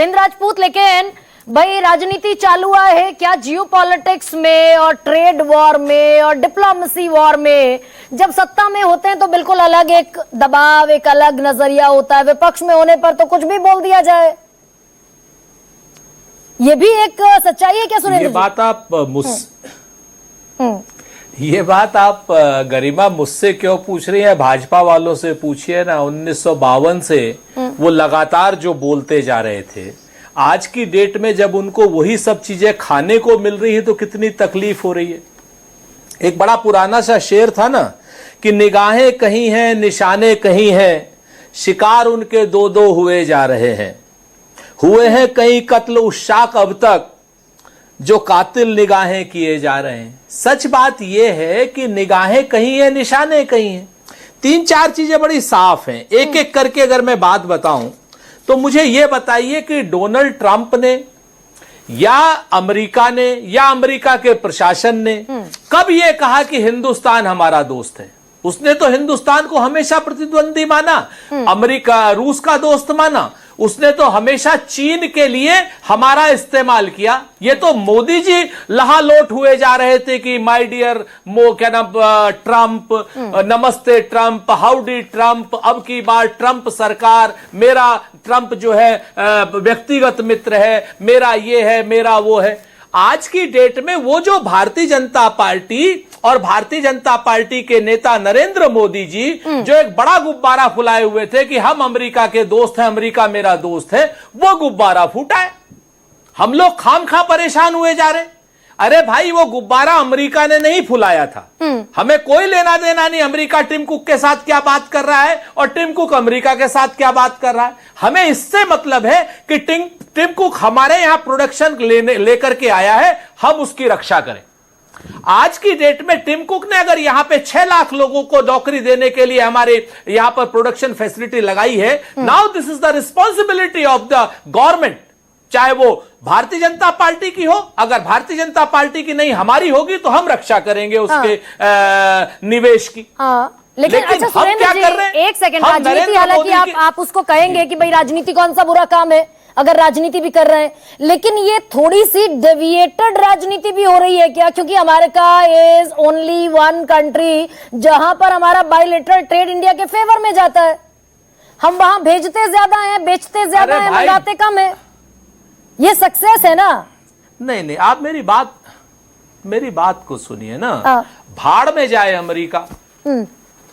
सुरेंद्र राजपूत, लेकिन भाई राजनीति चालू हुआ है क्या जियो पॉलिटिक्स में और ट्रेड वॉर में और डिप्लोमेसी वॉर में? जब सत्ता में होते हैं तो बिल्कुल अलग एक दबाव, एक अलग नजरिया होता है, विपक्ष में होने पर तो कुछ भी बोल दिया जाए। ये भी एक सच्चाई है क्या सुरेंद्र जी? ये बात आप गरिमा मुझसे क्यों पूछ रही हैं? भाजपा वालों से पूछिए ना। 1952 से वो लगातार जो बोलते जा रहे थे, आज की डेट में जब उनको वही सब चीजें खाने को मिल रही है तो कितनी तकलीफ हो रही है। एक बड़ा पुराना सा शेर था ना कि निगाहें कहीं हैं, निशाने कहीं हैं, शिकार उनके दो दो हुए जा रहे हैं, हुए हैं कई कत्ल उस शाख अब तक जो कातिल निगाहें किए जा रहे हैं। सच बात यह है कि निगाहें कहीं हैं, निशाने कहीं हैं। तीन चार चीजें बड़ी साफ हैं। एक एक करके अगर मैं बात बताऊं तो मुझे यह बताइए कि डोनाल्ड ट्रंप ने या अमेरिका ने या अमेरिका के प्रशासन ने कब यह कहा कि हिंदुस्तान हमारा दोस्त है? उसने तो हिंदुस्तान को हमेशा प्रतिद्वंदी माना, अमेरिका रूस का दोस्त माना। उसने तो हमेशा चीन के लिए हमारा इस्तेमाल किया। ये तो मोदी जी लहालोट हुए जा रहे थे कि माय डियर क्या नाम ट्रंप, नमस्ते ट्रंप, हाउडी ट्रंप, अब की बार ट्रंप सरकार, मेरा ट्रंप जो है व्यक्तिगत मित्र है, मेरा ये है, मेरा वो है। आज की डेट में वो जो भारतीय जनता पार्टी और भारतीय जनता पार्टी के नेता नरेंद्र मोदी जी जो एक बड़ा गुब्बारा फुलाए हुए थे कि हम अमेरिका के दोस्त हैं, अमेरिका मेरा दोस्त है, वो गुब्बारा फूटा है। हम लोग खामखा परेशान हुए जा रहे। अरे भाई, वो गुब्बारा अमेरिका ने नहीं फुलाया था। हमें कोई लेना देना नहीं अमेरिका टिम कुक के साथ क्या बात कर रहा है और टिम कुक अमेरिका के साथ क्या बात कर रहा है। हमें इससे मतलब है कि टिम कुक हमारे यहां प्रोडक्शन लेकर के आया है, हम उसकी रक्षा करें। आज की डेट में टिम कुक ने अगर यहां पे 6 लाख लोगों को नौकरी देने के लिए हमारे यहां पर प्रोडक्शन फैसिलिटी लगाई है, now this is the responsibility of the government, चाहे वो भारतीय जनता पार्टी की हो। अगर भारतीय जनता पार्टी की नहीं हमारी होगी तो हम रक्षा करेंगे उसके निवेश की। लेकिन अच्छा सुरेंद्र जी, एक सेकंड, राजनीति हालांकि आप उसको कहेंगे कि भाई राजनीति कौन सा बुरा काम है अगर राजनीति भी कर रहे हैं, लेकिन ये थोड़ी सी डेविएटेड राजनीति भी हो रही है क्या? क्योंकि America is only one country जहां पर हमारा बायलैटरल ट्रेड इंडिया के फेवर में जाता है। हम वहां भेजते ज्यादा हैं, बेचते ज्यादा हैं, मंगाते कम है। ये सक्सेस है ना? नहीं, आप मेरी बात को सुनिए ना। भाड़ में जाए अमेरिका,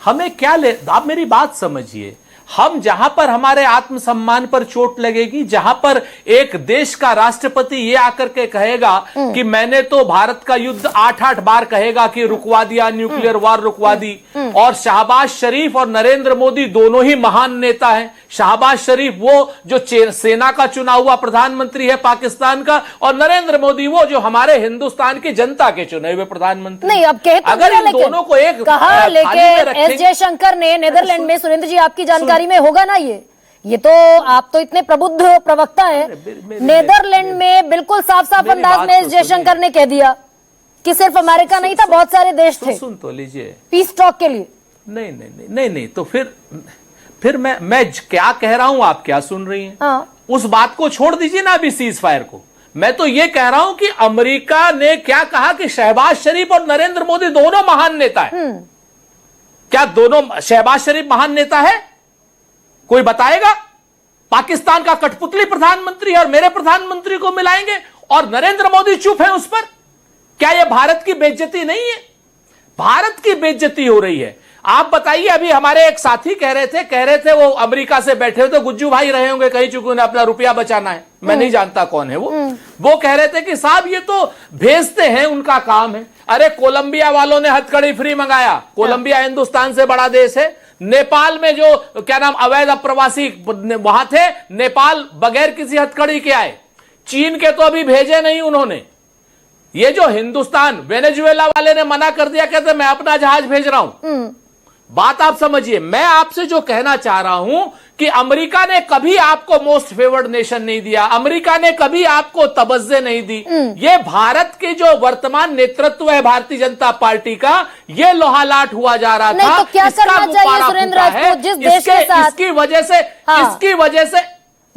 हमें क्या ले। आप मेरी बात समझिए। हम जहां पर हमारे आत्मसम्मान पर चोट लगेगी, जहां पर एक देश का राष्ट्रपति ये आकर के कहेगा कि मैंने तो भारत का युद्ध 8-8 बार कहेगा कि रुकवा दिया, न्यूक्लियर वार रुकवा दी, और शहबाज शरीफ और नरेंद्र मोदी दोनों ही महान नेता हैं। शहबाज शरीफ वो जो सेना का चुना हुआ प्रधानमंत्री है पाकिस्तान का, और नरेंद्र मोदी वो जो हमारे हिंदुस्तान की जनता के चुने हुए प्रधानमंत्री। नहीं, अब कहते अगर इन दोनों को एक कहा, लेकिन एस जयशंकर ने नीदरलैंड में, सुरेंद्र जी आपकी जानकारी में होगा ना ये तो आप तो इतने प्रबुद्ध प्रवक्ता हैं, नीदरलैंड में बिल्कुल साफ साफ अंदाज में एस जयशंकर ने कह दिया कि सिर्फ अमेरिका नहीं था, बहुत सारे देश थे। सुन तो लीजिए, पीस टॉक के लिए। नहीं, तो फिर मैं क्या कह रहा हूं, आप क्या सुन रही हैं? उस बात को छोड़ दीजिए ना अभी सीज फायर को। मैं तो ये कह रहा हूं कि अमेरिका ने क्या कहा कि शहबाज शरीफ और नरेंद्र मोदी दोनों महान नेता है। क्या दोनों? शहबाज शरीफ महान नेता है? कोई बताएगा? पाकिस्तान का कठपुतली प्रधानमंत्री और मेरे प्रधानमंत्री को मिलाएंगे और नरेंद्र मोदी चुप है उस पर? क्या यह भारत की बेइज्जती नहीं है? भारत की बेइज्जती हो रही है। आप बताइए, अभी हमारे एक साथी कह रहे थे वो अमेरिका से बैठे हुए, तो गुज्जू भाई रहे होंगे कहीं, चुके उन्हें अपना रुपया बचाना है, मैं नहीं जानता कौन है वो कह रहे थे कि साहब ये तो भेजते हैं, उनका काम है। अरे कोलंबिया वालों ने हथकड़ी फ्री मंगाया। कोलंबिया हिंदुस्तान से बड़ा देश है। नेपाल में जो क्या नाम अवैध अप्रवासी वहां थे, नेपाल बगैर किसी हथकड़ी के आए। चीन के तो अभी भेजे नहीं उन्होंने। ये जो हिंदुस्तान, वेनेजुएला वाले ने मना कर दिया, कहते मैं अपना जहाज भेज रहा हूं। बात आप समझिए। मैं आपसे जो कहना चाह रहा हूं कि अमेरिका ने कभी आपको मोस्ट फेवर्ड नेशन नहीं दिया, अमेरिका ने कभी आपको तवज्जो नहीं दी। ये भारत के जो वर्तमान नेतृत्व है भारतीय जनता पार्टी का, ये लोहालाट हुआ जा रहा था। तो क्या करना चाहिए सुरेंद्र राजपूत जिस देश के साथ? इसकी वजह से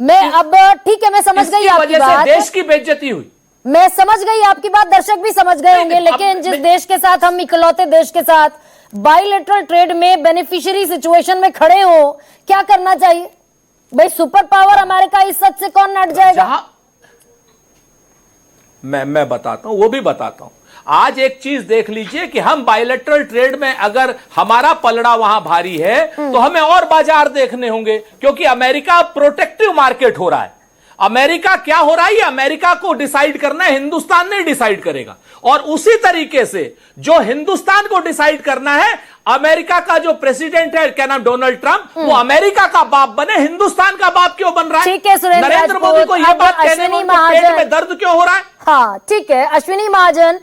मैं अब ठीक है, मैं समझ गई आपकी वजह से बात। देश की बेइज्जती हुई। मैं समझ गई आपकी बात, दर्शक भी समझ गए होंगे। लेकिन जिस देश के साथ हम इकलौते देश के साथ बाइलेटरल ट्रेड में बेनिफिशियरी सिचुएशन में खड़े हो, क्या करना चाहिए भाई? सुपर पावर अमेरिका, इस सच से कौन नट जाएगा? मैं बताता हूं, वो भी बताता हूं। आज एक चीज देख लीजिए कि हम बायलैटरल ट्रेड में अगर हमारा पलड़ा वहां भारी है तो हमें और बाजार देखने होंगे, क्योंकि अमेरिका प्रोटेक्टिव मार्केट हो रहा है। अमेरिका क्या हो रहा है, ये अमेरिका को डिसाइड करना है, हिंदुस्तान नहीं डिसाइड करेगा। और उसी तरीके से जो हिंदुस्तान को डिसाइड करना है, अमेरिका का जो प्रेसिडेंट है, क्या नाम, डोनाल्ड ट्रंप, वो अमेरिका का बाप बने, हिंदुस्तान का बाप क्यों बन रहा है? ठीक है सुरेंद्र नरेंद्र मोदी को यह बात कहने में उनके पेट में दर्द क्यों हो रहा है? हाँ ठीक है, अश्विनी महाजन